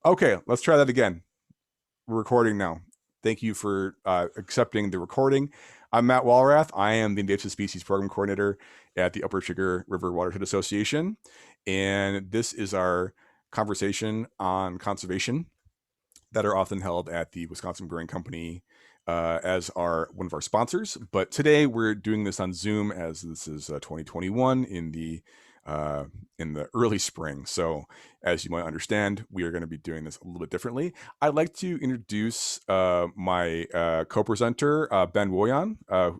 Okay, let's try that again. We're recording now. Thank you for accepting the recording. I'm Matt Wallrath. I am the Invasive Species Program Coordinator at the Upper Sugar River Watershed Association. And this is our conversation on conservation that are often held at the Wisconsin Brewing Company as one of our sponsors. But today we're doing this on Zoom as this is 2021 uh, in the early spring. So as you might understand, we are going to be doing this a little bit differently. I'd like to introduce my co-presenter, Ben Wojan.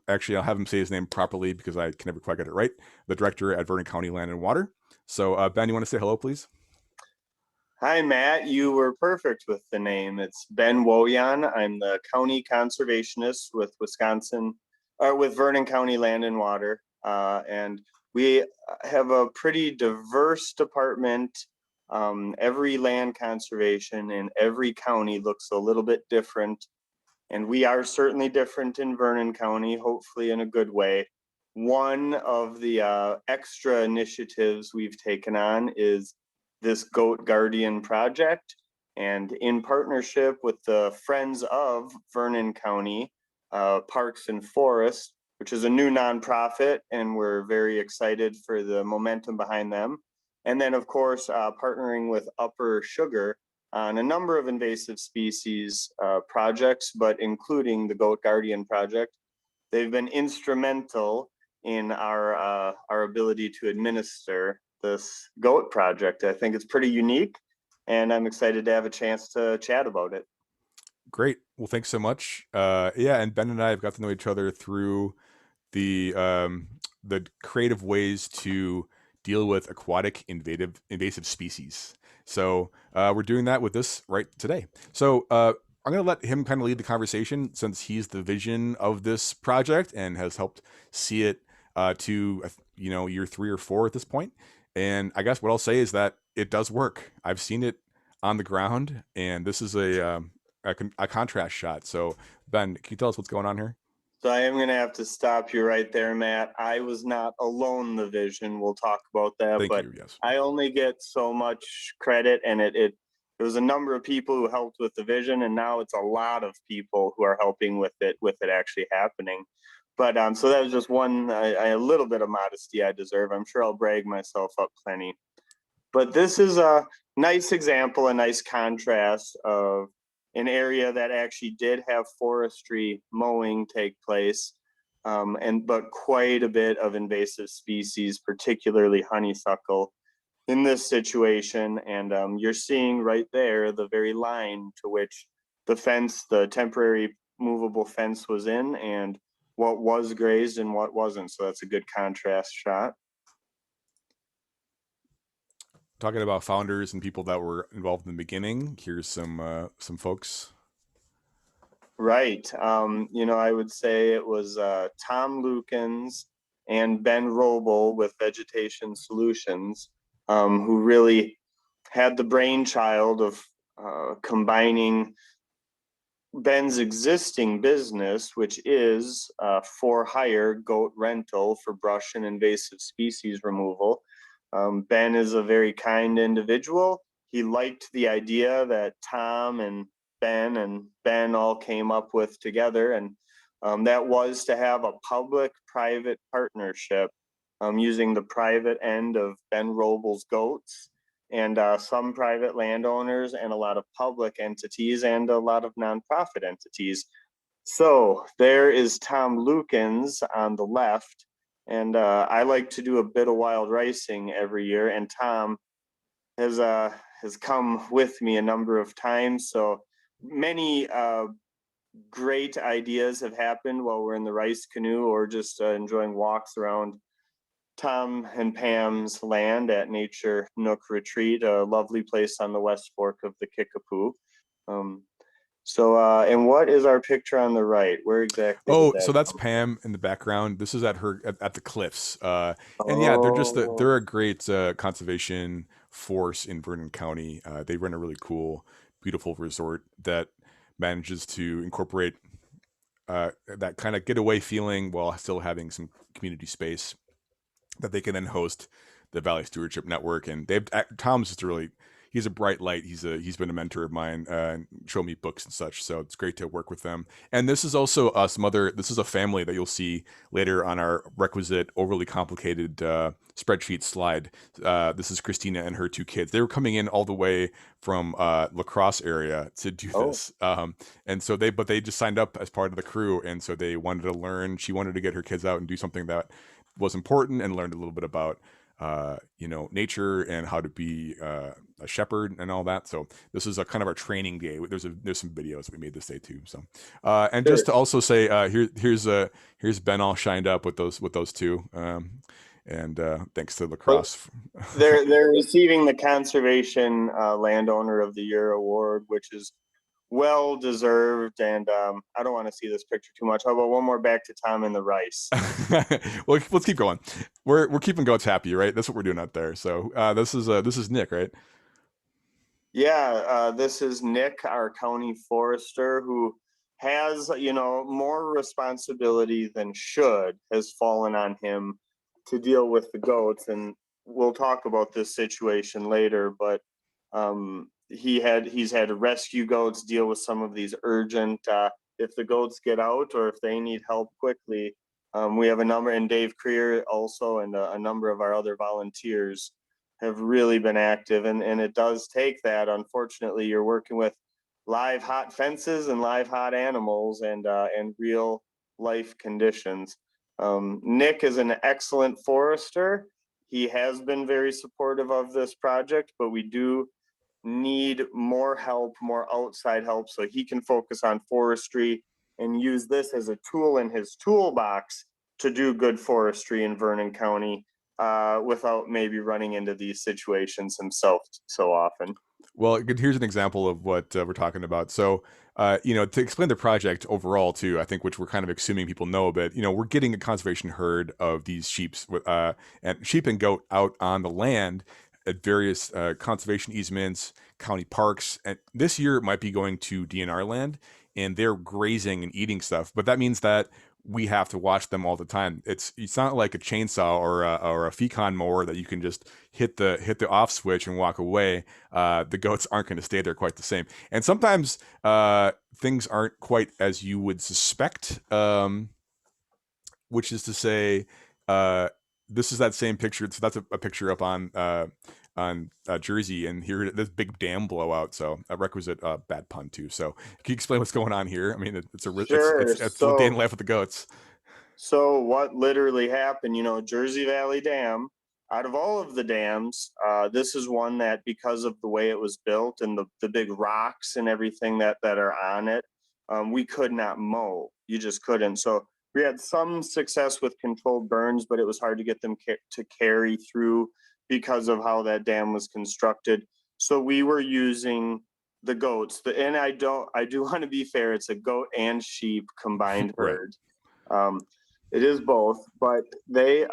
Actually, I'll have him say his name properly because I can never quite get it right. The director at Vernon County Land and Water. So Ben, you want to say hello, please? Hi, Matt. You were perfect with the name. It's Ben Wojan. I'm the county conservationist with Vernon County Land and Water. And we have a pretty diverse department. Every land conservation in every county looks a little bit different. And we are certainly different in Vernon County, hopefully in a good way. One of the extra initiatives we've taken on is this Goat Guardian project. And in partnership with the Friends of Vernon County Parks and Forests, which is a new nonprofit, and we're very excited for the momentum behind them. And then, of course, partnering with Upper Sugar on a number of invasive species projects, but including the Goat Guardian project. They've been instrumental in our ability to administer this goat project. I think it's pretty unique, and I'm excited to have a chance to chat about it. Great. Well, thanks so much. Yeah, and Ben and I have got to know each other through the creative ways to deal with aquatic invasive species. So we're doing that with this right today. So I'm going to let him kind of lead the conversation since he's the vision of this project and has helped see it to year 3 or 4 at this point. And I guess what I'll say is that it does work. I've seen it on the ground, and this is a contrast shot. So Ben, can you tell us what's going on here? So I am going to have to stop you right there, Matt. I was not alone the vision. We'll talk about that, Thank but you. Yes. I only get so much credit, and it was a number of people who helped with the vision, and now it's a lot of people who are helping with it actually happening. But so that was just a little bit of modesty I deserve. I'm sure I'll brag myself up plenty. But this is a nice example, a nice contrast of an area that actually did have forestry mowing take place, but quite a bit of invasive species, particularly honeysuckle, in this situation. And you're seeing right there the very line to which the temporary movable fence was in, and what was grazed and what wasn't. So that's a good contrast shot. Talking about founders and people that were involved in the beginning, here's some folks. Right. I would say it was Tom Lukens and Ben Roble with Vegetation Solutions, who really had the brainchild of combining Ben's existing business, which is for hire goat rental for brush and invasive species removal. Ben is a very kind individual. He liked the idea that Tom and Ben all came up with together, and that was to have a public-private partnership using the private end of Ben Roble's goats and some private landowners and a lot of public entities and a lot of nonprofit entities. So there is Tom Lukens on the left, and I like to do a bit of wild ricing every year, and Tom has come with me a number of times. So many great ideas have happened while we're in the rice canoe or just enjoying walks around Tom and Pam's land at Nature Nook Retreat, a lovely place on the West Fork of the Kickapoo. And what is our picture on the right? Where exactly did Oh, that so that's come Pam in the background. This is at the cliffs. And yeah, from? they're a great conservation force in Vernon County. They run a really cool, beautiful resort that manages to incorporate that kind of getaway feeling while still having some community space that they can then host the Valley Stewardship Network. And they've Tom's just he's he's a bright light. He's been a mentor of mine and showed me books and such. So it's great to work with them. And this is also this is a family that you'll see later on our requisite overly complicated spreadsheet slide. This is Christina and her two kids. They were coming in all the way from La Crosse area to do Oh, this. And so they just signed up as part of the crew. And so they wanted to learn. She wanted to get her kids out and do something that was important and learned a little bit about nature and how to be a shepherd and all that. So this is a kind of our training day. There's some videos we made this day too. So and just sure. to also say, here's Ben all shined up with those two. And thanks to Well, lacrosse. they're receiving the Conservation Landowner of the Year award, which is well deserved. And I don't want to see this picture too much. How about one more back to Tom and the rice? Well, let's keep going. We're keeping goats happy, right? That's what we're doing out there. So this is Nick, right? Yeah, this is Nick, our county forester, who has, more responsibility than should has fallen on him to deal with the goats. And we'll talk about this situation later, but he's had to rescue goats, deal with some of these urgent, if the goats get out or if they need help quickly. We have a number, and Dave Creer also, and a number of our other volunteers have really been active, and it does take that. Unfortunately, you're working with live hot fences and live hot animals and real life conditions. Nick is an excellent forester. He has been very supportive of this project, but we do need more help, more outside help, so he can focus on forestry and use this as a tool in his toolbox to do good forestry in Vernon County without maybe running into these situations himself so often. Well, here's an example of what we're talking about. So, to explain the project overall, too, I think, which we're kind of assuming people know a bit, we're getting a conservation herd of these and sheep and goat out on the land at various conservation easements, county parks. And this year it might be going to DNR land, and they're grazing and eating stuff. But that means that we have to watch them all the time. It's not like a chainsaw or a Fecon mower that you can just hit the off switch and walk away. The goats aren't going to stay there quite the same, and sometimes things aren't quite as you would suspect. Which is to say, uh, this is that same picture. So that's a picture up on Jersey, and here this big dam blowout. So a requisite bad pun too. So can you explain what's going on here? I mean, Sure. it's a day in life with the goats. So what literally happened, Jersey Valley Dam, out of all of the dams, this is one that, because of the way it was built and the big rocks and everything that are on it, we could not mow. You just couldn't. So we had some success with controlled burns, but it was hard to get them to carry through because of how that dam was constructed. So we were using the goats. And I do want to be fair, it's a goat and sheep combined Right. herd. Um, it is both, but they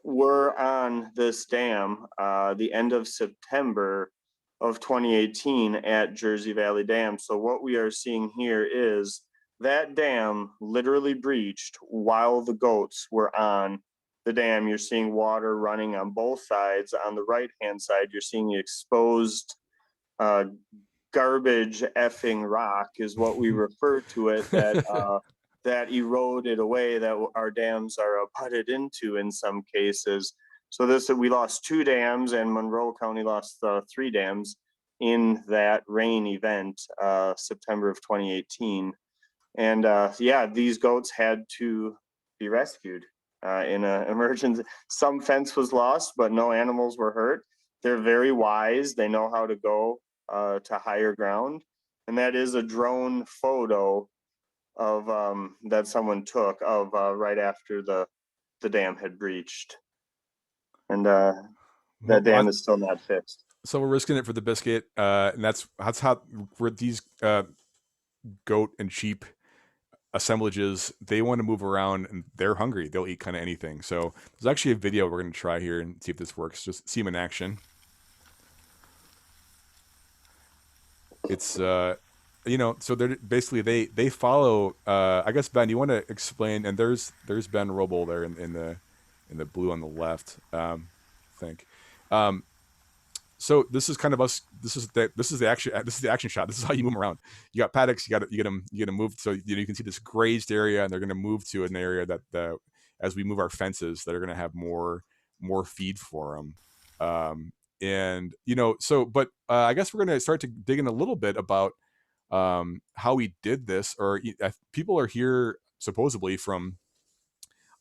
were on this dam the end of September of 2018 at Jersey Valley Dam. So what we are seeing here is that dam literally breached while the goats were on the dam. You're seeing water running on both sides. On the right-hand side, you're seeing the exposed uh, garbage effing rock is what we refer to it, that eroded away, that our dams are abutted into in some cases. So we lost two dams, and Monroe County lost three dams in that rain event, September of 2018. And yeah, these goats had to be rescued in an emergency. Some fence was lost, but no animals were hurt. They're very wise. They know how to go to higher ground. And that is a drone photo of that someone took of right after the dam had breached. And that dam is still not fixed. So we're risking it for the biscuit, and that's how where these goat and sheep assemblages, they want to move around and they're hungry. They'll eat kind of anything. So there's actually a video we're going to try here and see if this works. Just see them in action. It's so they're basically they follow. I guess Ben, you want to explain? And there's Ben Roble there in the blue on the left. I think. So this is kind of us. This is the action shot. This is how you move them around. You got paddocks. You get them moved. So you can see this grazed area, and they're going to move to an area that as we move our fences, that are going to have more feed for them. And so but I guess we're going to start to dig in a little bit about how we did this. Or people are here supposedly from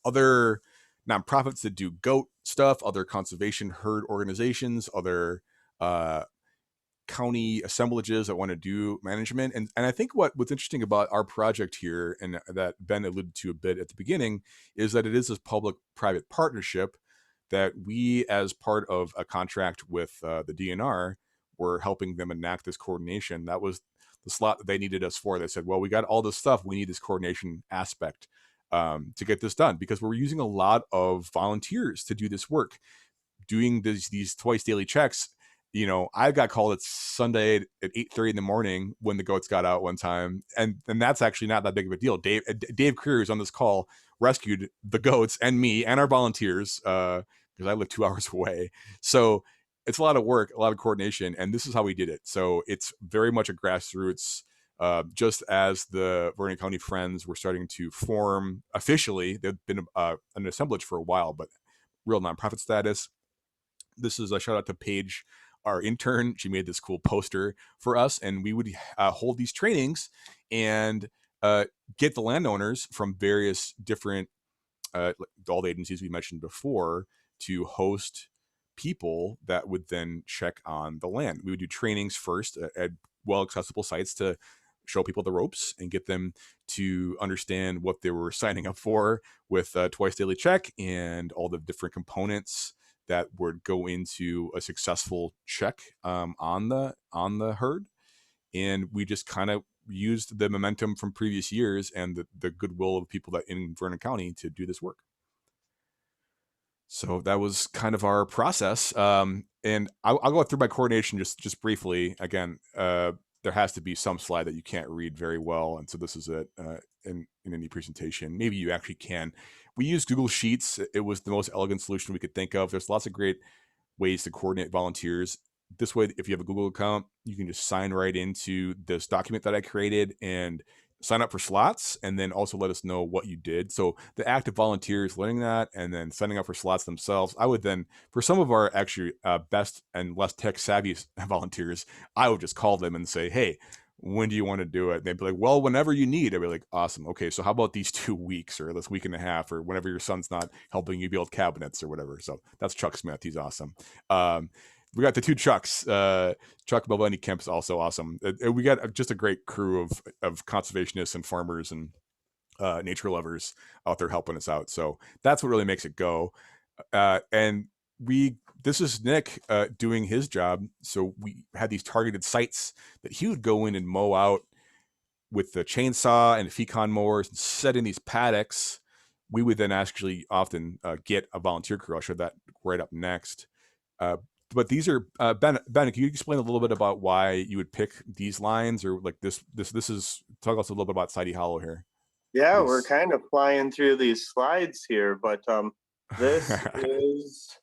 other nonprofits that do goat stuff, other conservation herd organizations, other uh, county assemblages that want to do management. And I think what's interesting about our project here, and that Ben alluded to a bit at the beginning, is that it is this public-private partnership that we, as part of a contract with the DNR, were helping them enact this coordination. That was the slot that they needed us for. They said, well, we got all this stuff. We need this coordination aspect to get this done, because we're using a lot of volunteers to do this work, doing these twice daily checks. I got called at Sunday at 8:30 in the morning when the goats got out one time, and that's actually not that big of a deal. Dave Creers on this call rescued the goats and me and our volunteers, because I live 2 hours away. So it's a lot of work, a lot of coordination, and this is how we did it. So it's very much a grassroots. Just as the Vernon County Friends were starting to form officially, they've been an assemblage for a while, but real nonprofit status. This is a shout out to Paige, our intern. She made this cool poster for us, and we would hold these trainings and get the landowners from various different all the agencies we mentioned before to host people that would then check on the land. We would do trainings first at well accessible sites to show people the ropes and get them to understand what they were signing up for with twice daily check and all the different components that would go into a successful check on the herd. And we just kind of used the momentum from previous years and the goodwill of people that in Vernon County to do this work. So that was kind of our process. And I'll go through my coordination just briefly. Again, there has to be some slide that you can't read very well, and so this is it in any presentation. Maybe you actually can. We use Google Sheets. It was the most elegant solution we could think of. There's lots of great ways to coordinate volunteers. This way, if you have a Google account, you can just sign right into this document that I created and sign up for slots, and then also let us know what you did. So the active volunteers learning that and then signing up for slots themselves. I would then, for some of our actually best and less tech savvy volunteers, I would just call them and say, hey, when do you want to do it? And they'd be like, well, whenever you need. I'd be like, awesome. Okay, so how about these 2 weeks or this week and a half, or whenever your son's not helping you build cabinets or whatever. So that's Chuck Smith. He's awesome. We got the two Chucks. Chuck Belvani Kemp's also awesome. We got just a great crew of conservationists and farmers and nature lovers out there helping us out. So that's what really makes it go. And this is Nick doing his job. So we had these targeted sites that he would go in and mow out with the chainsaw and fecon mowers and set in these paddocks. We would then actually often get a volunteer crew. I'll show that right up next. But these are Ben. Can you explain a little bit about why you would pick these lines, or like this? This is talk us a little bit about Sidey Hollow here. Yeah, we're These. kind of flying through these slides here, but this is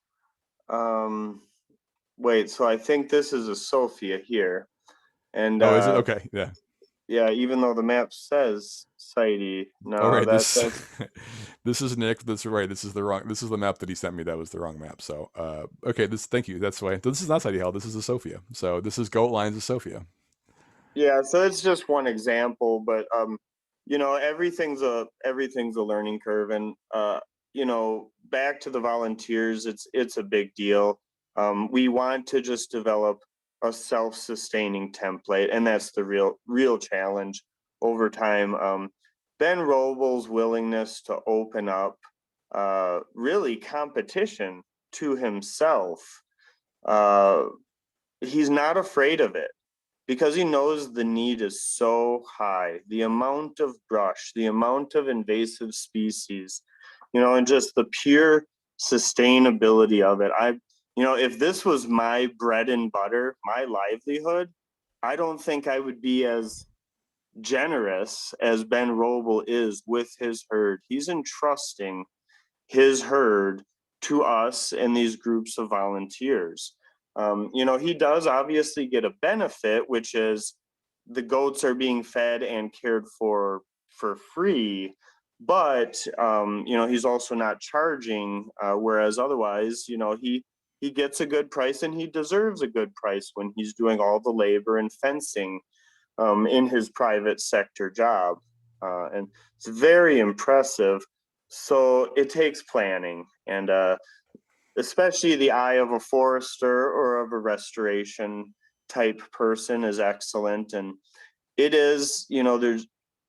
wait, so I think this is a Sophia here. And Oh, is it okay? Yeah. yeah, even though the map says Sidey, All no, right. This that's this is Nick. That's right. This is the wrong. This is the map that he sent me. That was the wrong map. So okay. Thank you. That's why this is not Sidey Hollow. This is a Sophia. So this is Goat Lines of Sophia. yeah, so it's just one example, but everything's a learning curve, and back to the volunteers, it's a big deal. We want to just develop a self-sustaining template, and that's the real challenge over time. Ben Robles' willingness to open up really competition to himself. Uh, he's not afraid of it because he knows the need is so high. The amount of brush, the amount of invasive species, and just the pure sustainability of it. If this was my bread and butter, my livelihood, I don't think I would be as generous as Ben Roble is with his herd. He's entrusting his herd to us and these groups of volunteers. He does obviously get a benefit, which is the goats are being fed and cared for free. But he's also not charging, whereas otherwise, he gets a good price and he deserves a good price when he's doing all the labor and fencing in his private sector job. And it's very impressive. So it takes planning and especially the eye of a forester or of a restoration type person is excellent. And it is,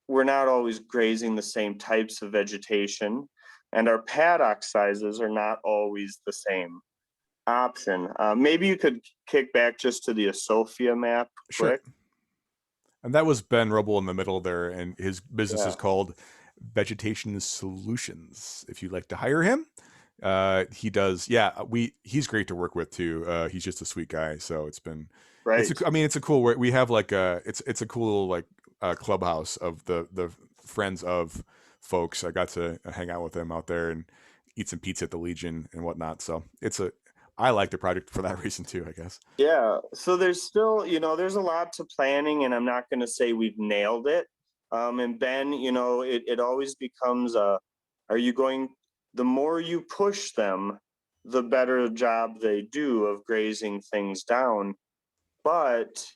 we're not always grazing the same types of vegetation, and our paddock sizes are not always the same option. Maybe you could kick back just to the Sophia map Sure. quick. And that was Ben Rubble in the middle there, and his business is Yeah, called Vegetation Solutions. If you'd like to hire him, he does. Yeah, he's great to work with too. He's just a sweet guy. So right. I mean, it's a cool. We have like it's a cool like clubhouse of the friends of folks. I got to hang out with them out there and eat some pizza at the Legion and whatnot. So I like the project for that reason too, I guess. Yeah, so there's still, there's a lot to planning, and I'm not going to say we've nailed it. And Ben, it always becomes are you going, the more you push them, the better job they do of grazing things down. But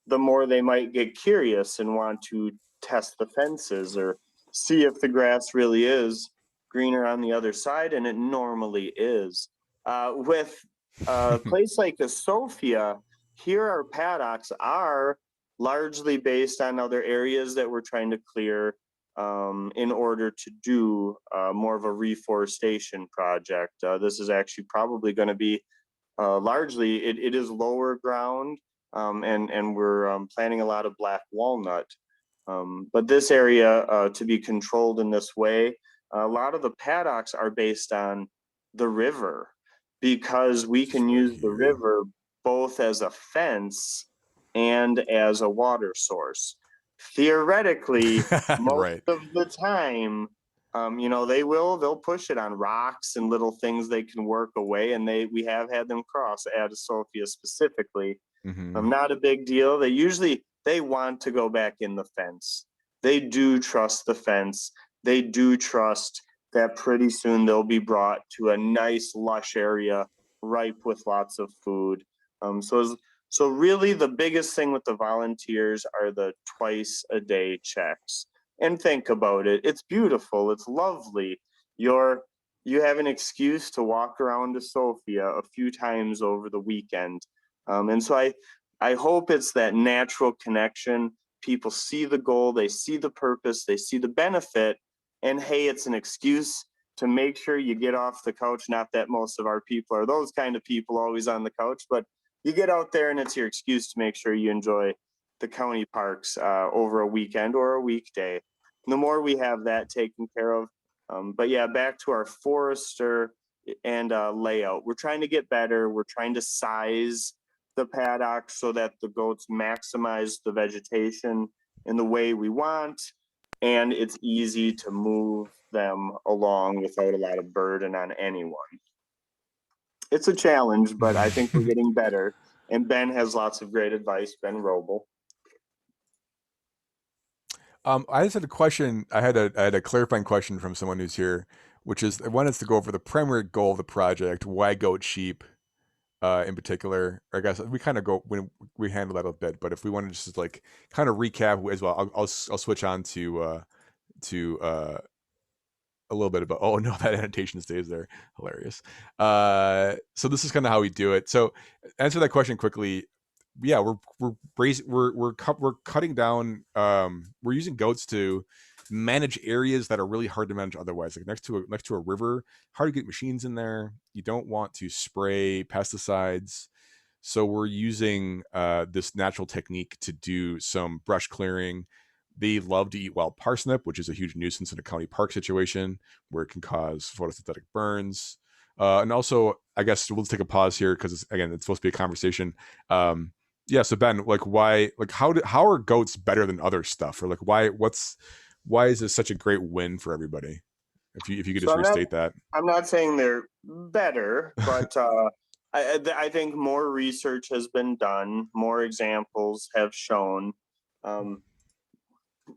the more they might get curious and want to test the fences or see if the grass really is greener on the other side, and it normally is. With a place like the Sophia, here our paddocks are largely based on other areas that we're trying to clear in order to do more of a reforestation project. This is actually probably going to be largely, it is lower ground, and we're planting a lot of black walnut. But this area to be controlled in this way, a lot of the paddocks are based on the river because we Just can right use the here. river both as a fence and as a water source. Theoretically, most Right. of the time, they'll push it on rocks and little things they can work away, and we have had them cross at Sophia specifically. Hmm. Not a big deal. They want to go back in the fence. They do trust the fence. They do trust that pretty soon they'll be brought to a nice lush area ripe with lots of food. So really the biggest thing with the volunteers are the twice a day checks. And think about it. It's beautiful. It's lovely. You're you have an excuse to walk around to Sophia a few times over the weekend. And so I hope it's that natural connection. People see the goal, they see the purpose, they see the benefit, and hey, it's an excuse to make sure you get off the couch. Not that most of our people are those kind of people always on the couch, but you get out there and it's your excuse to make sure you enjoy the county parks over a weekend or a weekday. The more we have that taken care of. But yeah, back to our forester and layout. We're trying to get better. We're trying to size the paddock so that the goats maximize the vegetation in the way we want, and it's easy to move them along without a lot of burden on anyone. It's a challenge, but I think we're getting better. And Ben has lots of great advice, Ben Roble. I just had a question. I had a clarifying question from someone who's here, which is I wanted us to go over the primary goal of the project, why goat sheep, in particular. I guess we kind of go when we handle that a bit, but if we want to just like kind of recap as well, I'll switch on to a little bit about. Oh no, that annotation stays there. Hilarious. So this is kind of how we do it. So answer that question quickly. Yeah, we're cutting down. We're using goats to manage areas that are really hard to manage otherwise. Like next to a river, hard to get machines in there. You don't want to spray pesticides. So we're using this natural technique to do some brush clearing. They love to eat wild parsnip, which is a huge nuisance in a county park situation where it can cause photosynthetic burns. And also, I guess we'll take a pause here because again, it's supposed to be a conversation. Yeah, so Ben, like, why, like, how are goats better than other stuff, or like, why is this such a great win for everybody? If you could So just restate that. I'm not saying they're better, but I think more research has been done, more examples have shown um,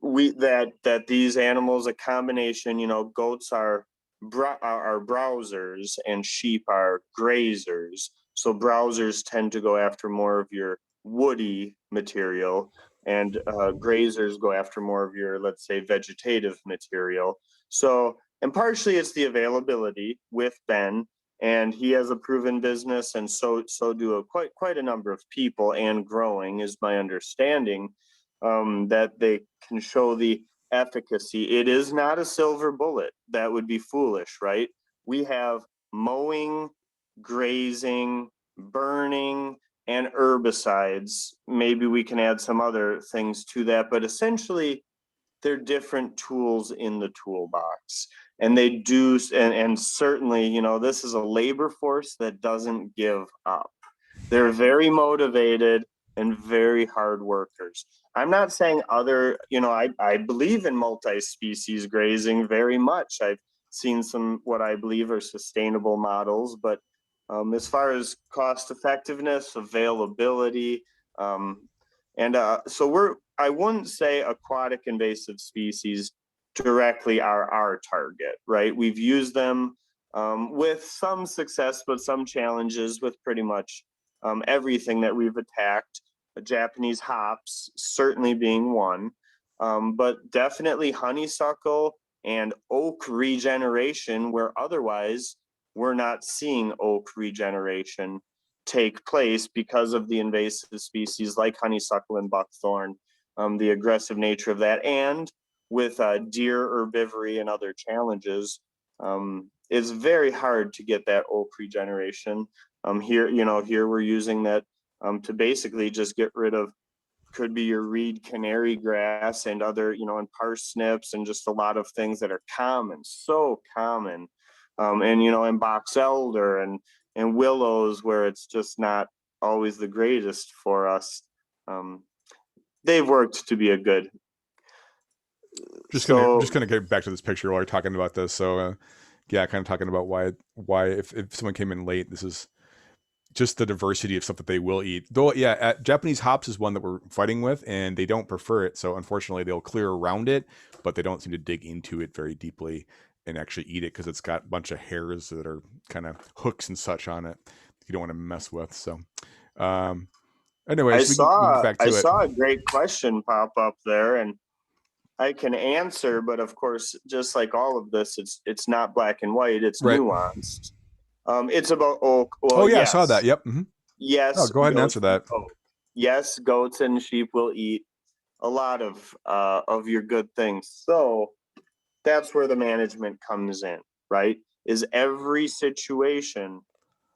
that these animals, a combination, goats are browsers and sheep are grazers. So browsers tend to go after more of your woody material, and grazers go after more of your, let's say, vegetative material. So, and partially it's the availability with Ben, and he has a proven business, and so do quite a number of people, and growing is my understanding, that they can show the efficacy. It is not a silver bullet. That would be foolish, right? We have mowing, grazing, burning, and herbicides. Maybe we can add some other things to that, but essentially, they're different tools in the toolbox. And they do, and certainly, this is a labor force that doesn't give up. They're very motivated and very hard workers. I'm not saying I believe in multi-species grazing very much. I've seen some what I believe are sustainable models, but as far as cost effectiveness, availability, um, I wouldn't say aquatic invasive species directly are our target, right? We've used them with some success, but some challenges with pretty much everything that we've attacked. Japanese hops certainly being one, but definitely honeysuckle and oak regeneration, where otherwise we're not seeing oak regeneration take place because of the invasive species like honeysuckle and buckthorn, the aggressive nature of that, and with deer herbivory and other challenges, it's very hard to get that oak regeneration. Here we're using that to basically just get rid of, could be your reed canary grass and other, and parsnips and just a lot of things that are common, so common, and box elder and willows where it's just not always the greatest for us. Um, they've worked to be a good. Just So gonna get back to this picture while we're talking about this. So yeah, kind of talking about why if someone came in late, this is just the diversity of stuff that they will eat. Though, yeah, Japanese hops is one that we're fighting with, and they don't prefer it. So unfortunately, they'll clear around it, but they don't seem to dig into it very deeply and actually eat it because it's got a bunch of hairs that are kind of hooks and such on it. You don't want to mess with. So, um, anyways, we can get back I to it. saw a great question pop up there, and I can answer, but of course, just like all of this, it's not black and white, it's Right. nuanced. It's about oak. Oh Well, yeah, I saw that. yes, Yep. Mm-hmm. Oh, yes, go ahead and answer goats eat that. oak. Yes, goats and sheep will eat a lot of your good things. So that's where the management comes in, right? Is every situation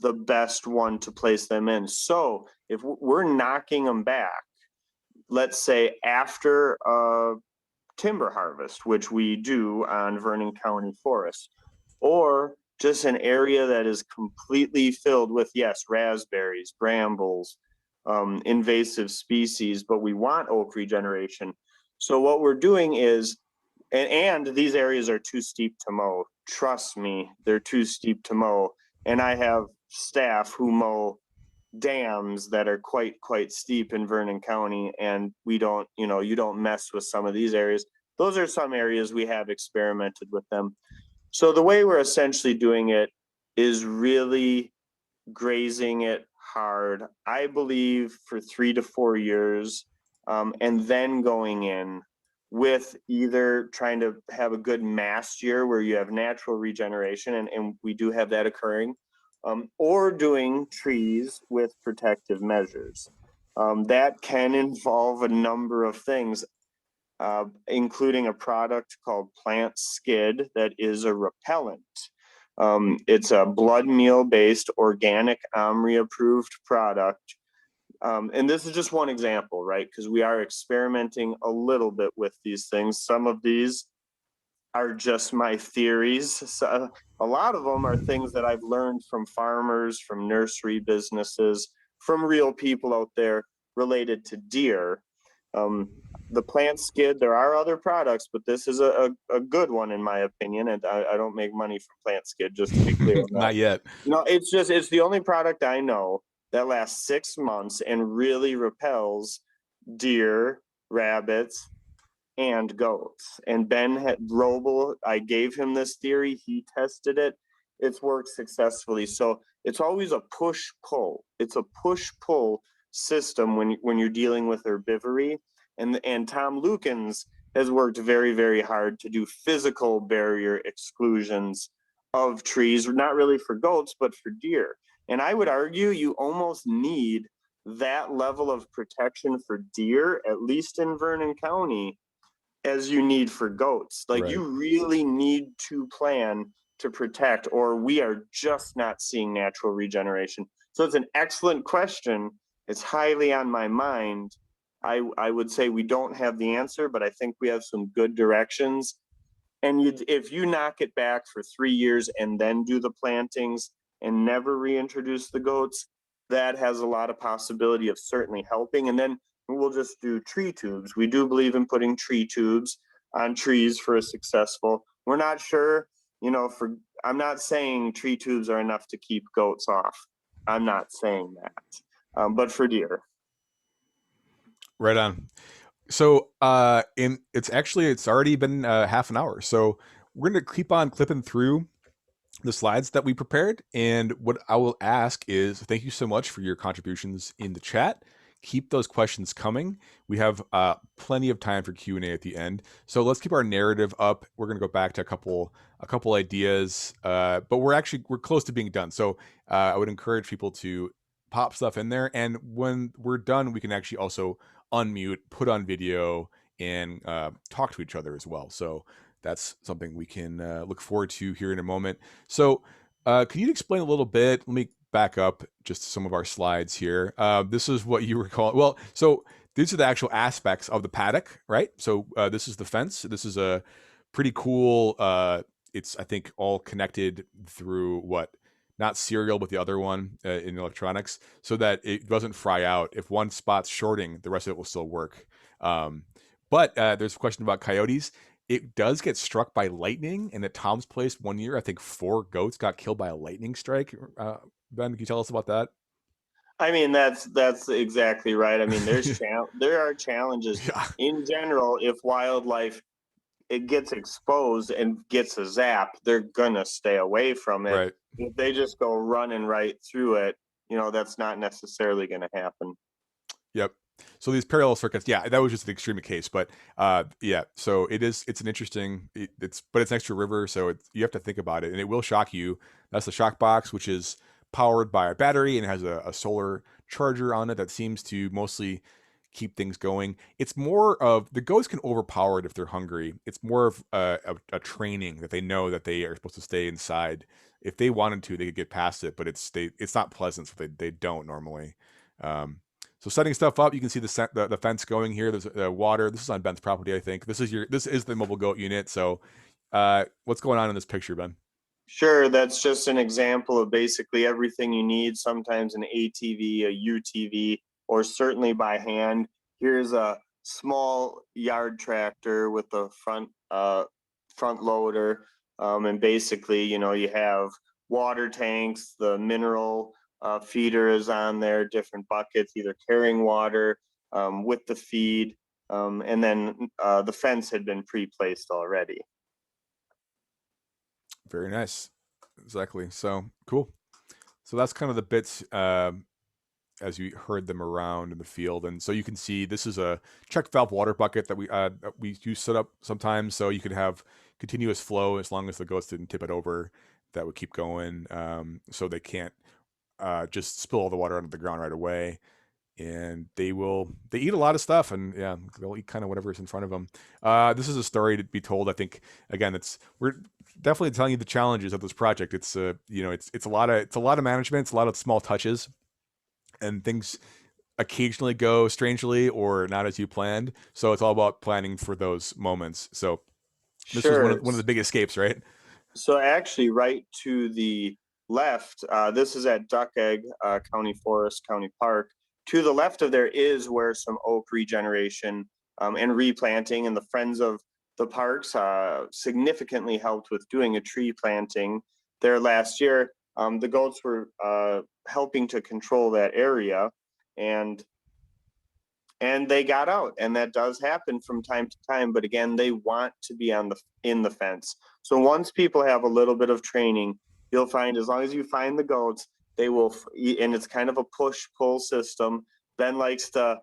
the best one to place them in? So if we're knocking them back, let's say after timber harvest, which we do on Vernon County Forest, or just an area that is completely filled with, yes, raspberries, brambles, invasive species, but we want oak regeneration. So what we're doing is, and these areas are too steep to mow. Trust me, they're too steep to mow. And I have staff who mow dams that are quite steep in Vernon County, and we don't, you don't mess with some of these areas. Those are some areas we have experimented with them. So the way we're essentially doing it is really grazing it hard, I believe, for 3 to 4 years, and then going in with either trying to have a good mast year where you have natural regeneration, and we do have that occurring, or doing trees with protective measures. That can involve a number of things, including a product called Plant Skid that is a repellent. It's a blood meal based organic OMRI approved product. And this is just one example, right? Because we are experimenting a little bit with these things. Some of these are just my theories. So a lot of them are things that I've learned from farmers, from nursery businesses, from real people out there related to deer. Um, the plant skid, there are other products, but this is a good one in my opinion. And I don't make money from plant skid, just to be clear on that. Not yet. No, it's the only product I know that lasts 6 months and really repels deer, rabbits, and goats. And Roble, I gave him this theory. He tested it. It's worked successfully. So it's always a push pull. It's a push pull system when you're dealing with herbivory. And Tom Lukens has worked very hard to do physical barrier exclusions of trees, not really for goats, but for deer. And I would argue you almost need that level of protection for deer, at least in Vernon County, as you need for goats. Like Right. you really need to plan to protect, or we are just not seeing natural regeneration. So it's an excellent question. It's highly on my mind. I would say we don't have the answer, but I think we have some good directions. And if you knock it back for 3 years and then do the plantings and never reintroduce the goats, that has a lot of possibility of certainly helping. And then we'll just do tree tubes. We do believe in putting tree tubes on trees for a successful. We're not sure, for I'm not saying tree tubes are enough to keep goats off. I'm not saying that. But for deer. Right on. So, it's already been half an hour. So we're gonna keep on clipping through the slides that we prepared. And what I will ask is, thank you so much for your contributions in the chat. Keep those questions coming. We have plenty of time for Q&A at the end. So let's keep our narrative up. We're gonna go back to a couple ideas, but we're close to being done. So I would encourage people to pop stuff in there, and when we're done, we can actually also unmute, put on video, and talk to each other as well. So that's something we can look forward to here in a moment. So, can you explain a little bit? Let me back up just some of our slides here. This is what you were calling. Well, so these are the actual aspects of the paddock, right? So this is the fence. This is a pretty cool. It's, I think, all connected through what, not serial, but the other one in electronics, so that it doesn't fry out. If one spot's shorting, the rest of it will still work. But there's a question about coyotes. It does get struck by lightning, and at Tom's place one year, I think 4 goats got killed by a lightning strike. Ben, can you tell us about that? I mean, that's exactly right. I mean, there are challenges Yeah, in general. If wildlife it gets exposed and gets a zap, they're gonna stay away from it. right. If they just go running right through it, that's not necessarily gonna happen. Yep. So these parallel circuits, yeah, that was just an extreme case, but yeah. So it's an interesting. But it's next to a river, so you have to think about it, and it will shock you. That's the shock box, which is powered by a battery and has a solar charger on it that seems to mostly keep things going. It's more of, the goats can overpower it if they're hungry. It's more of a training that they know that they are supposed to stay inside. If they wanted to, they could get past it, but it's not pleasant, so they don't normally. Um, so setting stuff up, you can see the fence going here. There's water. This is on Ben's property, I think. This is the mobile goat unit. So, what's going on in this picture, Ben? Sure, that's just an example of basically everything you need. Sometimes an ATV, a UTV, or certainly by hand. Here's a small yard tractor with a front loader, and basically, you have water tanks. The mineral feeder is on there, different buckets, either carrying water with the feed, and then the fence had been pre-placed already. Very nice. Exactly. So cool. So that's kind of the bits as you heard them around in the field, and so you can see this is a check valve water bucket that we do set up sometimes, so you could have continuous flow as long as the goats didn't tip it over. That would keep going, so they can't just spill all the water onto the ground right away. And they eat a lot of stuff, and yeah, they'll eat kind of whatever's in front of them. This is a story to be told. I think, again, we're definitely telling you the challenges of this project. It's it's a lot of management. It's a lot of small touches, and things occasionally go strangely or not as you planned. So it's all about planning for those moments. So this was Sure. one of the big escapes, right? So actually, right to the left, this is at Duck Egg County Forest, County Park. to the left of there is where some oak regeneration and replanting, and the Friends of the Parks significantly helped with doing a tree planting there last year. The goats were helping to control that area, and they got out, and that does happen from time to time. But again, they want to be in the fence. So once people have a little bit of training, you'll find, as long as you find the goats, they will, and it's kind of a push pull system. Ben likes to,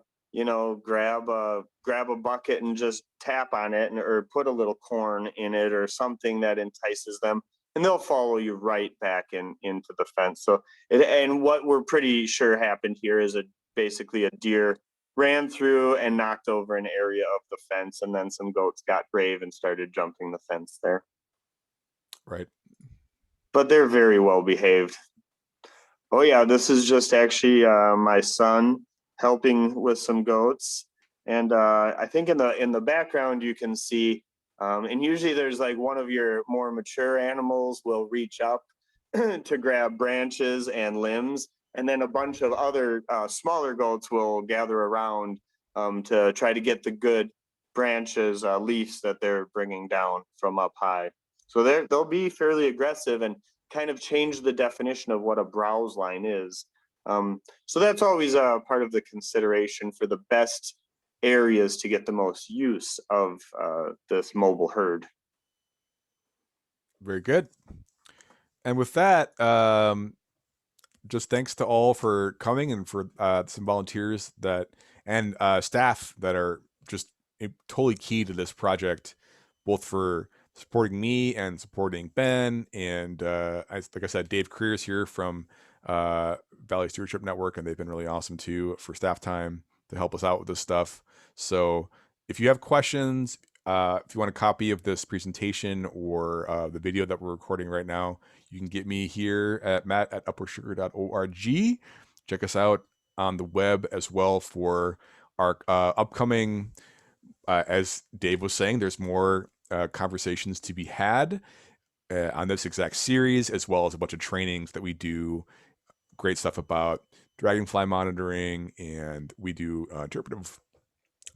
grab a bucket and just tap on it, or put a little corn in it or something that entices them, and they'll follow you right back into the fence. So and what we're pretty sure happened here is basically a deer ran through and knocked over an area of the fence, and then some goats got brave and started jumping the fence there. Right. But they're very well behaved. Oh yeah, this is just actually my son helping with some goats, and I think in the background you can see, and usually there's like one of your more mature animals will reach up to grab branches and limbs, and then a bunch of other smaller goats will gather around to try to get the good branches, leaves that they're bringing down from up high. So they'll be fairly aggressive and kind of change the definition of what a browse line is. So that's always a part of the consideration for the best areas to get the most use of this mobile herd. Very good. And with that, just thanks to all for coming, and for some volunteers and staff that are just totally key to this project, both for supporting me and supporting Ben. And like I said, Dave Creers here from Valley Stewardship Network, and they've been really awesome too for staff time to help us out with this stuff. So if you have questions, if you want a copy of this presentation or the video that we're recording right now, you can get me here at matt@upwardsugar.org. Check us out on the web as well for our upcoming, as Dave was saying, there's more conversations to be had on this exact series, as well as a bunch of trainings that we do. Great stuff about dragonfly monitoring, and we do interpretive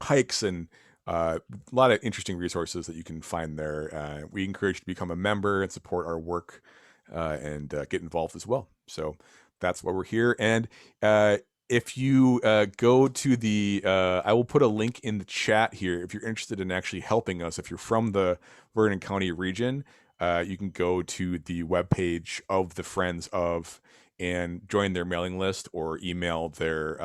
hikes, and a lot of interesting resources that you can find there. We encourage you to become a member and support our work, and get involved as well. So that's why we're here. And if you go to the, I will put a link in the chat here. If you're interested in actually helping us, if you're from the Vernon County region, you can go to the webpage of the Friends of and join their mailing list, or email their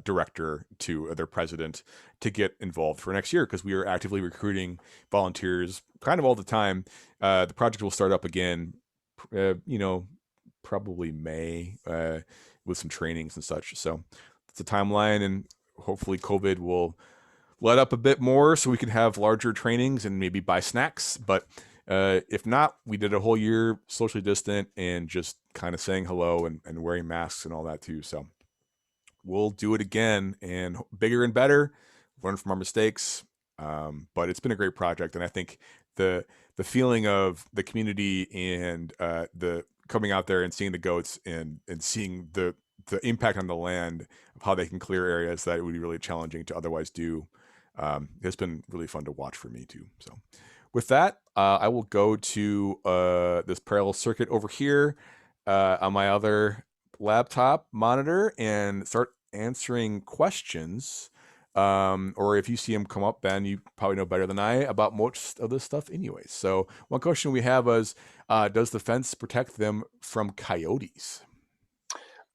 director to their president to get involved for next year, because we are actively recruiting volunteers kind of all the time. The project will start up again, probably May, with some trainings and such. So it's a timeline, and hopefully COVID will let up a bit more so we can have larger trainings and maybe buy snacks. But if not, we did a whole year socially distant and just kind of saying hello and wearing masks and all that too. So we'll do it again, and bigger and better, learn from our mistakes. But it's been a great project, and I think the feeling of the community and the coming out there and seeing the goats and seeing the impact on the land of how they can clear areas that it would be really challenging to otherwise do, it's been really fun to watch for me too. So with that, I will go to this parallel circuit over here on my other laptop monitor and start answering questions. Or if you see them come up, Ben, you probably know better than I about most of this stuff anyway. So one question we have is, does the fence protect them from coyotes?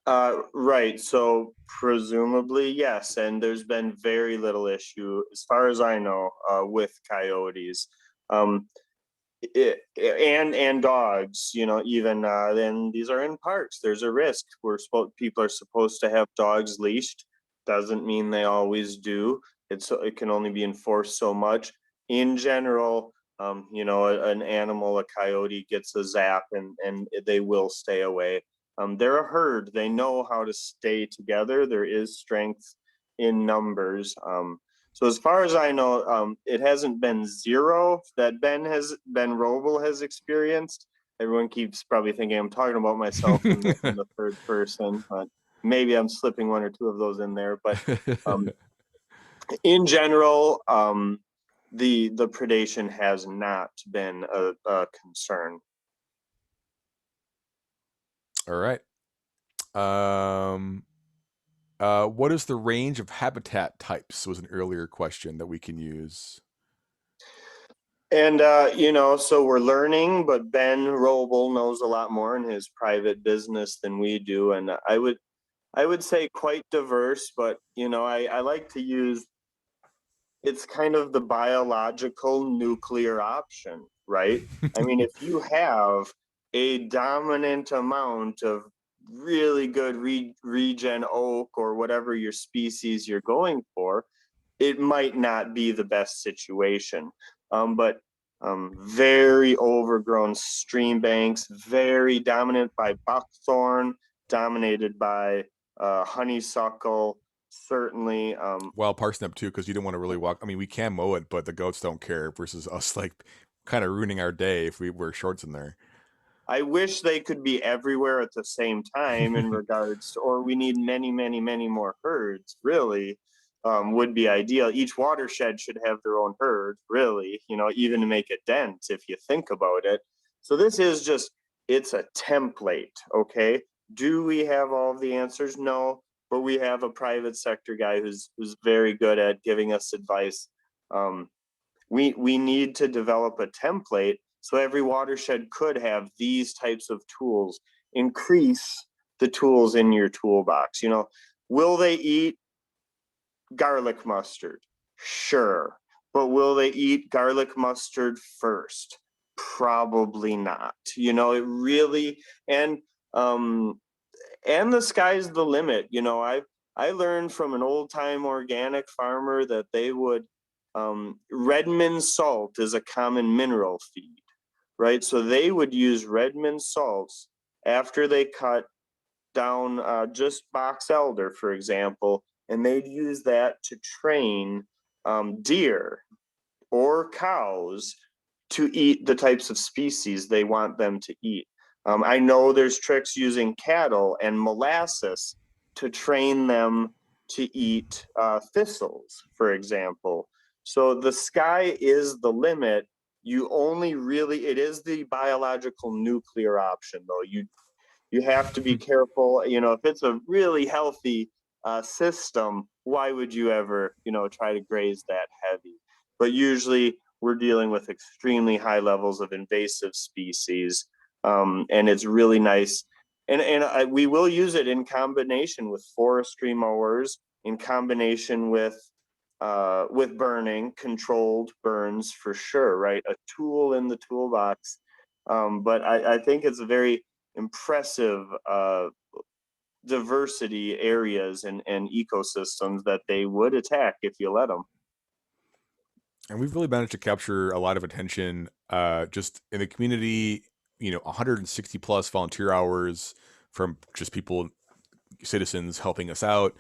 Right. So presumably, yes. And there's been very little issue, as far as I know, with coyotes. Um, and dogs, even then these are in parks. There's a risk. People are supposed to have dogs leashed. Doesn't mean they always do. It can only be enforced so much. In general, an animal, a coyote gets a zap, and they will stay away. They're a herd. They know how to stay together. There is strength in numbers. So as far as I know, it hasn't been zero that Ben Roble has experienced. Everyone keeps probably thinking I'm talking about myself in the third person, but maybe I'm slipping one or two of those in there, but um, in general, the predation has not been a concern. All right. Um, what is the range of habitat types? Was an earlier question that we can use. And so we're learning, but Ben Roble knows a lot more in his private business than we do, and I would say quite diverse. But I like to use, it's kind of the biological nuclear option, right? I mean, if you have a dominant amount of really good regen oak or whatever your species you're going for, it might not be the best situation. But very overgrown stream banks, very dominant by buckthorn, dominated by honeysuckle, certainly. Wild parsnip too, because you don't want to really walk. I mean, we can mow it, but the goats don't care. Versus us, like kind of ruining our day if we wear shorts in there. I wish they could be everywhere at the same time in regards to, or we need many, many, many more herds, really, would be ideal. Each watershed should have their own herd, really, even to make it dense if you think about it. So this is just, it's a template, okay? Do we have all of the answers? No, but we have a private sector guy who's very good at giving us advice. We need to develop a template so every watershed could have these types of tools. Increase the tools in your toolbox. Will they eat garlic mustard? Sure. But will they eat garlic mustard first? Probably not. It really, and the sky's the limit. I learned from an old time organic farmer that they would, Redmond salt is a common mineral feed, right? So they would use Redmond salts after they cut down just box elder, for example, and they'd use that to train deer or cows to eat the types of species they want them to eat. I know there's tricks using cattle and molasses to train them to eat thistles, for example. So the sky is the limit. You only really, it is the biological nuclear option, though. You have to be careful. If it's a really healthy system, why would you ever, try to graze that heavy? But usually we're dealing with extremely high levels of invasive species, and it's really nice. And we will use it in combination with forestry mowers, in combination with burning, controlled burns for sure, right? A tool in the toolbox. But I think it's a very impressive diversity areas and ecosystems that they would attack if you let them. And we've really managed to capture a lot of attention just in the community. 160 plus volunteer hours from just people, citizens helping us out,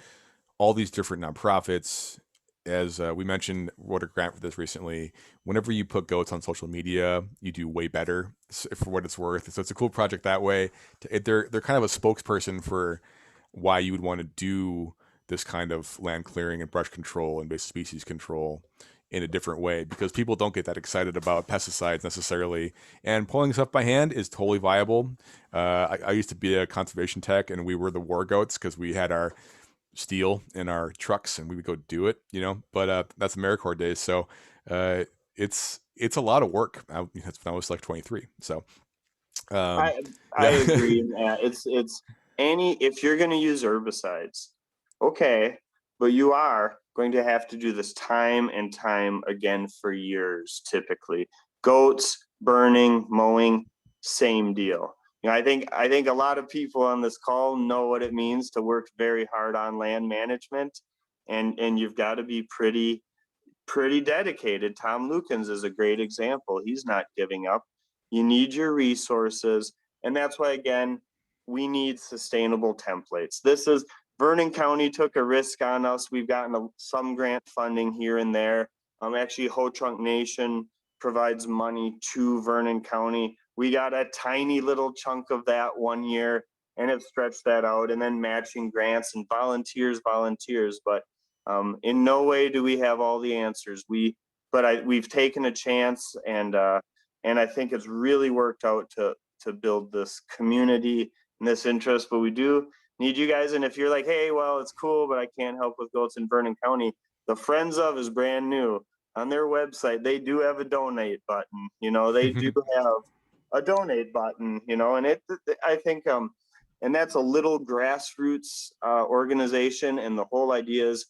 all these different nonprofits. As we mentioned, wrote a grant for this recently. Whenever you put goats on social media, you do way better for what it's worth. So it's a cool project that way. They're kind of a spokesperson for why you would want to do this kind of land clearing and brush control and basic species control in a different way, because people don't get that excited about pesticides necessarily. And pulling stuff by hand is totally viable. I used to be a conservation tech, and we were the war goats because we had our steel in our trucks and we would go do it, But that's AmeriCorps days, so it's a lot of work. That's when I was like 23. So um, I yeah. agree, Matt. It's any, if you're going to use herbicides, okay, but you are going to have to do this time and time again for years. Typically, goats, burning, mowing, same deal. I think a lot of people on this call know what it means to work very hard on land management, and you've got to be pretty dedicated. Tom Lukens is a great example. He's not giving up. You need your resources. And that's why, again, we need sustainable templates. This is, Vernon County took a risk on us. We've gotten some grant funding here and there. Actually, Ho Chunk Nation provides money to Vernon County. We got a tiny little chunk of that one year. and have stretched that out, and then matching grants and volunteers. But in no way do we have all the answers. We've taken a chance, and I think it's really worked out to build this community and this interest. But we do need you guys, and if you're like, hey, well, it's cool, but I can't help with goats in Vernon County, the Friends of is brand new. On their website, they do have a donate button. They do have a donate button. And I think, and that's a little grassroots organization, and the whole idea is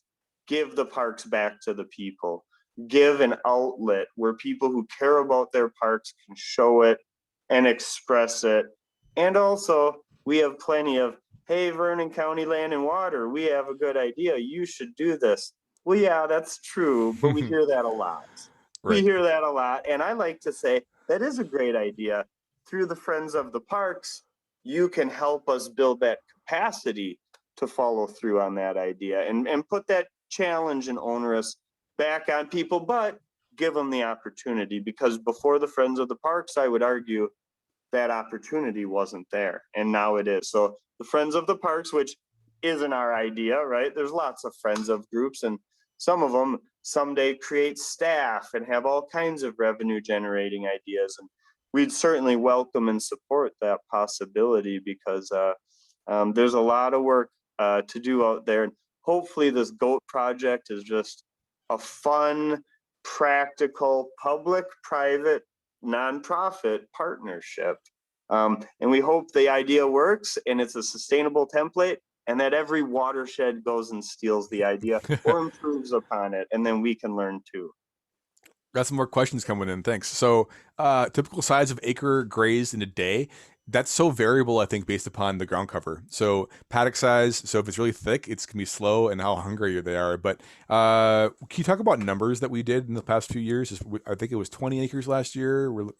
give the parks back to the people. Give an outlet where people who care about their parks can show it and express it. And also, we have plenty of, hey, Vernon County Land and Water, we have a good idea. You should do this. Well, yeah, that's true, but we hear that a lot. We Right. hear that a lot. And I like to say that is a great idea. Through the Friends of the Parks, you can help us build that capacity to follow through on that idea and put that challenge and onerous back on people, but give them the opportunity, because before the Friends of the Parks, I would argue that opportunity wasn't there, and now it is. So the Friends of the Parks, which isn't our idea, right? There's lots of Friends of groups, and some of them someday create staff and have all kinds of revenue generating ideas. And we'd certainly welcome and support that possibility, because there's a lot of work to do out there. And hopefully this GOAT project is just a fun, practical, public-private, nonprofit partnership. And we hope the idea works and it's a sustainable template, and that every watershed goes and steals the idea or improves upon it, and then we can learn too. Got some more questions coming in. Thanks. So, typical size of acre grazed in a day. That's so variable, I think, based upon the ground cover. So, paddock size. So, if it's really thick, it's gonna be slow and how hungry they are. But can you talk about numbers that we did in the past few years? I think it was 20 acres last year. We're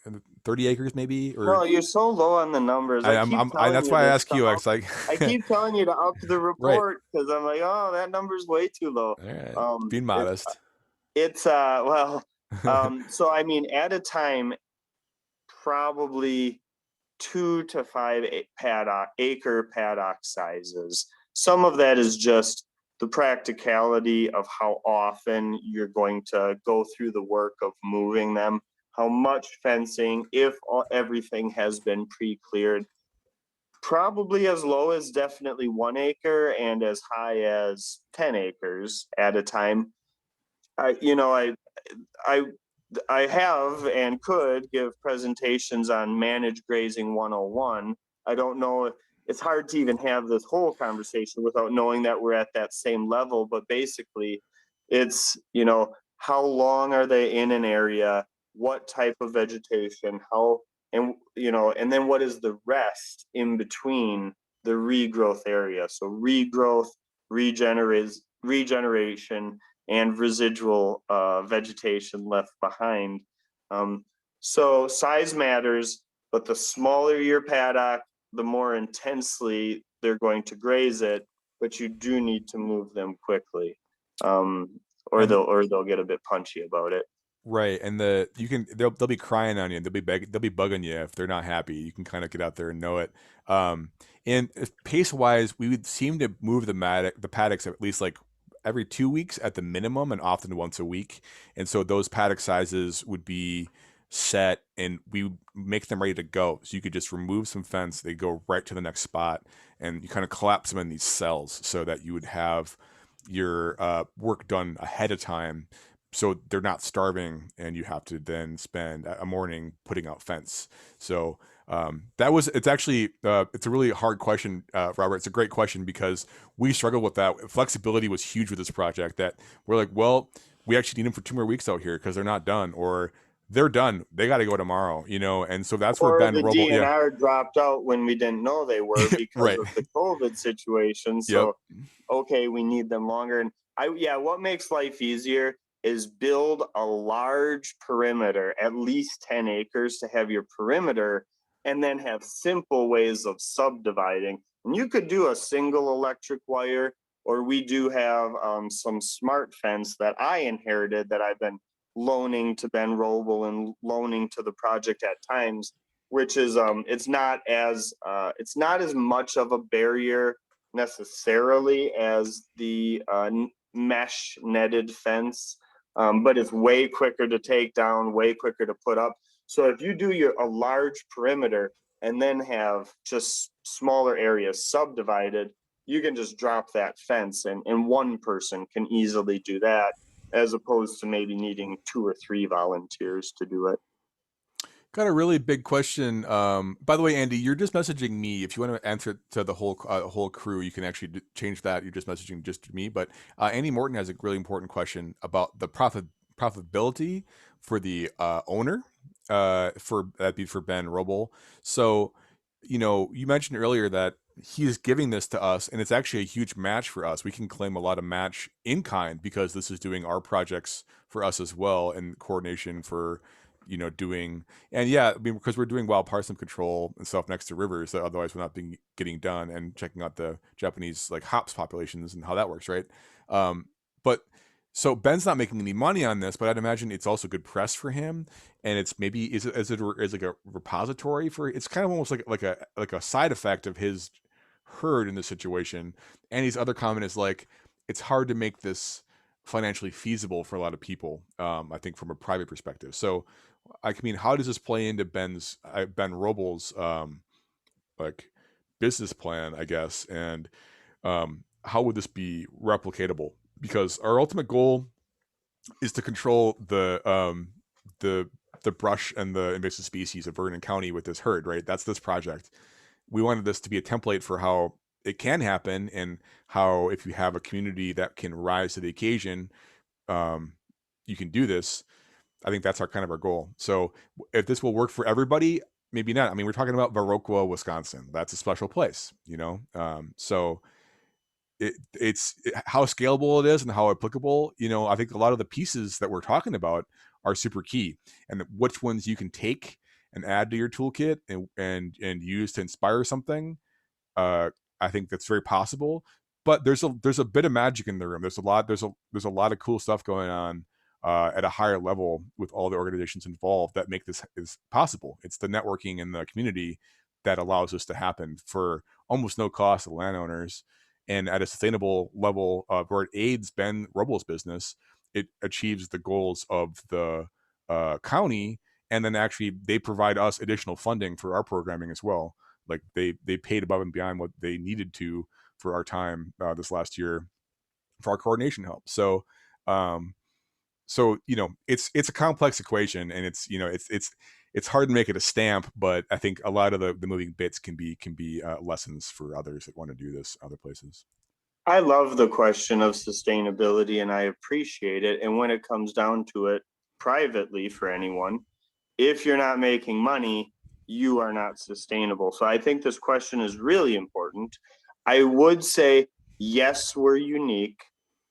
30 acres maybe, or No, you're so low on the numbers. I, I'm, I'm I, that's why I ask you. I was like, I keep telling you to up the right. report, because I'm like, oh, that number's way too low. All right. Being modest. It's so I mean, at a time, probably 2 to 5 acre paddock sizes. Some of that is just the practicality of how often you're going to go through the work of moving them, how much fencing, if everything has been pre-cleared. Probably as low as definitely 1 acre and as high as 10 acres at a time. I, you know, I I have and could give presentations on managed grazing 101. I don't know. It's hard to even have this whole conversation without knowing that we're at that same level. But basically, it's, how long are they in an area? What type of vegetation? And then what is the rest in between the regrowth area? So regrowth, regeneration, and residual vegetation left behind. So size matters, but the smaller your paddock, the more intensely they're going to graze it. But you do need to move them quickly, or they'll get a bit punchy about it. Right, and they'll be crying on you. They'll be bugging you if they're not happy. You can kind of get out there and know it. And pace wise, we would seem to move the paddocks at least like every 2 weeks at the minimum, and often once a week. And so those paddock sizes would be set, and we would make them ready to go. So you could just remove some fence, they go right to the next spot, and you kind of collapse them in these cells so that you would have your work done ahead of time, so they're not starving and you have to then spend a morning putting out fence. So it's actually it's a really hard question, Robert. It's a great question because we struggled with that. Flexibility was huge with this project, that we're like, well, we actually need them for 2 more weeks out here because they're not done, or they're done, they got to go tomorrow, and so that's where Or Ben the Roble, yeah. DNR dropped out when we didn't know they were because Right. of the COVID situation. Yep. So, okay, we need them longer. And what makes life easier is build a large perimeter, at least 10 acres to have your perimeter, and then have simple ways of subdividing. And you could do a single electric wire, or we do have some smart fence that I inherited that I've been loaning to Ben Roble and loaning to the project at times, which is it's not as much of a barrier necessarily as the mesh netted fence, but it's way quicker to take down, way quicker to put up. So if you do a large perimeter and then have just smaller areas subdivided, you can just drop that fence, and one person can easily do that, as opposed to maybe needing 2 or 3 volunteers to do it. Got a really big question. By the way, Andy, you're just messaging me. If you want to answer it to the whole crew, you can actually change that. You're just messaging just me. But Andy Morton has a really important question about the profitability for the owner. For that'd be for Ben Roble. So, you mentioned earlier that he's giving this to us, and it's actually a huge match for us. We can claim a lot of match in kind because this is doing our projects for us as well, and coordination for doing. And yeah, I mean, because we're doing wild parsnip control and stuff next to rivers that otherwise would not be getting done, and checking out the Japanese like hops populations and how that works, right? But so Ben's not making any money on this, but I'd imagine it's also good press for him, and it's maybe is like a repository for. It's kind of almost like a side effect of his herd in this situation. And his other comment is like, it's hard to make this financially feasible for a lot of people. I think from a private perspective. So I mean, how does this play into Ben Roble's like business plan, I guess, and how would this be replicatable? Because our ultimate goal is to control the the brush and the invasive species of Vernon County with this herd, right? That's this project. We wanted this to be a template for how it can happen, and how if you have a community that can rise to the occasion, um, you can do this. I think that's our kind of our goal. So if this will work for everybody, maybe not. I mean, we're talking about Viroqua, Wisconsin. That's a special place. So how scalable it is and how applicable. I think a lot of the pieces that we're talking about are super key, and which ones you can take and add to your toolkit and use to inspire something. uh, I think that's very possible. But there's a bit of magic in the room. There's a lot of cool stuff going on at a higher level with all the organizations involved that make this is possible. It's the networking and the community that allows this to happen for almost no cost to landowners, and at a sustainable level where it aids Ben Roble's business. It achieves the goals of the county, and then actually they provide us additional funding for our programming as well. Like they paid above and beyond what they needed to for our time this last year for our coordination help. Um, so it's a complex equation, and it's hard to make it a stamp. But I think a lot of the moving bits can be lessons for others that want to do this other places. I love the question of sustainability and I appreciate it. And when it comes down to it, privately for anyone, if you're not making money, you are not sustainable. So I think this question is really important. I would say, yes, we're unique.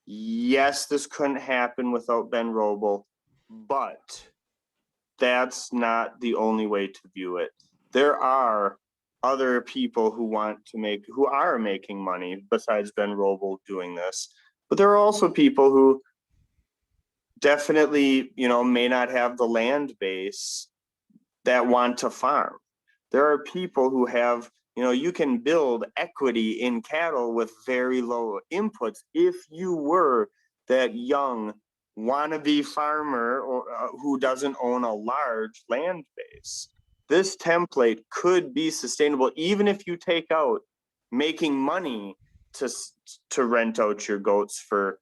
Yes, this couldn't happen without Ben Roble, but that's not the only way to view it. There are other people who are making money besides Ben Roble doing this. But there are also people who definitely, may not have the land base that want to farm. There are people who have, you can build equity in cattle with very low inputs if you were that young wannabe farmer who doesn't own a large land base. This template could be sustainable even if you take out making money to to rent out your goats for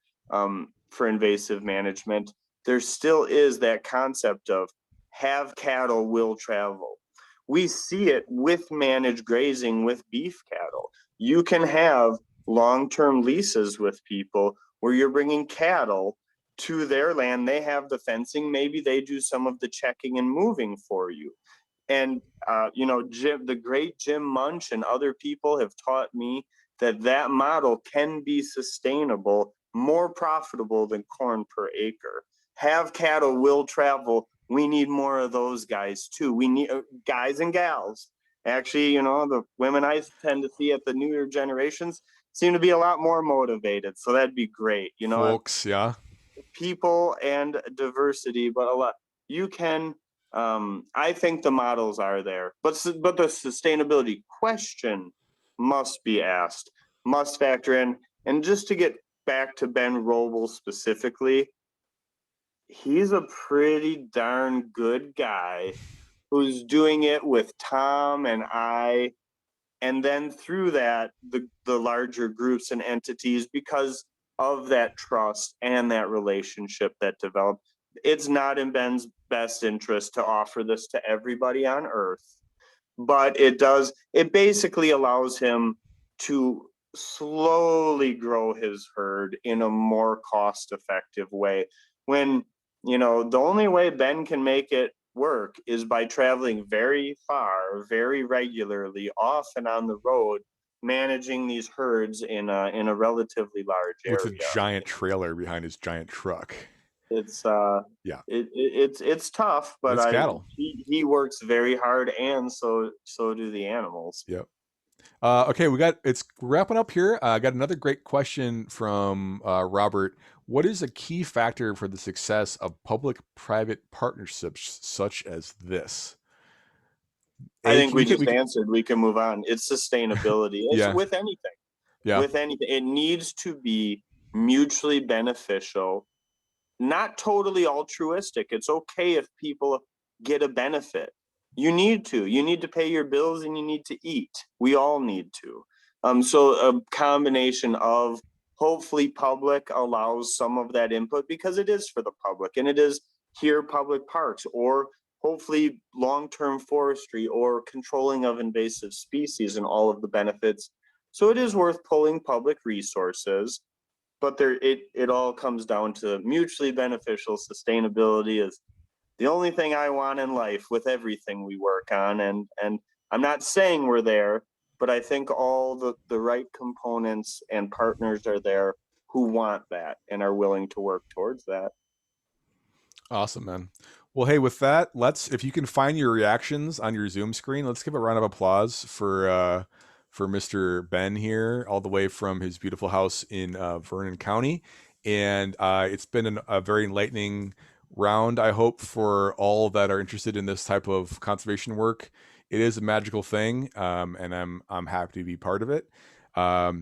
invasive management. There still is that concept of have cattle will travel. We see it with managed grazing with beef cattle. You can have long-term leases with people where you're bringing cattle to their land. They have the fencing. Maybe they do some of the checking and moving for you. And the great Jim Munch and other people have taught me that model can be sustainable, more profitable than corn per acre. Have cattle will travel. We need more of those guys too. We need guys and gals. Actually, the women I tend to see at the newer generations seem to be a lot more motivated. So that'd be great. Folks, yeah. People and diversity, but a lot. You can I think the models are there, but the sustainability question must be asked, must factor in. And just to get back to Ben Roble specifically, he's a pretty darn good guy who's doing it with Tom and I, and then through that, the larger groups and entities, because of that trust and that relationship that developed. It's not in Ben's best interest to offer this to everybody on Earth, but it basically allows him to slowly grow his herd in a more cost effective way. When, the only way Ben can make it work is by traveling very far, very regularly, off and on the road, managing these herds in a relatively large With a area. giant trailer behind his giant truck. It's Yeah, it's tough, but it's cattle. he works very hard, and so do the animals. Yep. Okay, it's wrapping up here. I got another great question from Robert. What is a key factor for the success of public-private partnerships such as this? I A, think we just answered. We can move on. It's sustainability. It's yeah, with anything. yeah, With anything, it needs to be mutually beneficial, not totally altruistic. It's okay if people get a benefit. You need to. You need to pay your bills and you need to eat. We all need to. So a combination of hopefully public allows some of that input because it is for the public, and it is here public parks, or hopefully long-term forestry or controlling of invasive species and all of the benefits. So it is worth pulling public resources, but it all comes down to mutually beneficial. Sustainability is the only thing I want in life with everything we work on, and I'm not saying we're there, but I think all the right components and partners are there who want that and are willing to work towards that. awesome, man. Well, hey, with that, if you can find your reactions on your Zoom screen, let's give a round of applause for Mr. Ben here, all the way from his beautiful house in Vernon County. And it's been a very enlightening round, I hope, for all that are interested in this type of conservation work. It is a magical thing, and I'm happy to be part of it.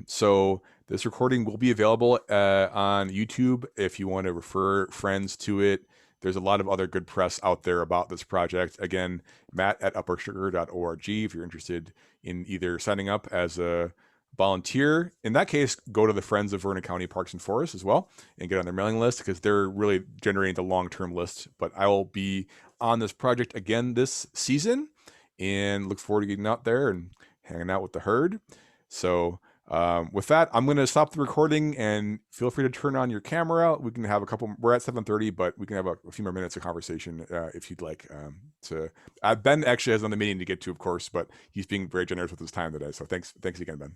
So this recording will be available on YouTube if you want to refer friends to it. There's a lot of other good press out there about this project. Again, Matt at uppersugar.org if you're interested in either signing up as a volunteer. In that case, go to the Friends of Vernon County Parks and Forests as well and get on their mailing list because they're really generating the long-term list. But I will be on this project again this season and look forward to getting out there and hanging out with the herd. So with that, I'm going to stop the recording and feel free to turn on your camera. We can have we're at 7:30, but we can have a few more minutes of conversation if you'd like Ben actually has another meeting to get to, of course, but he's being very generous with his time today. So thanks again, Ben.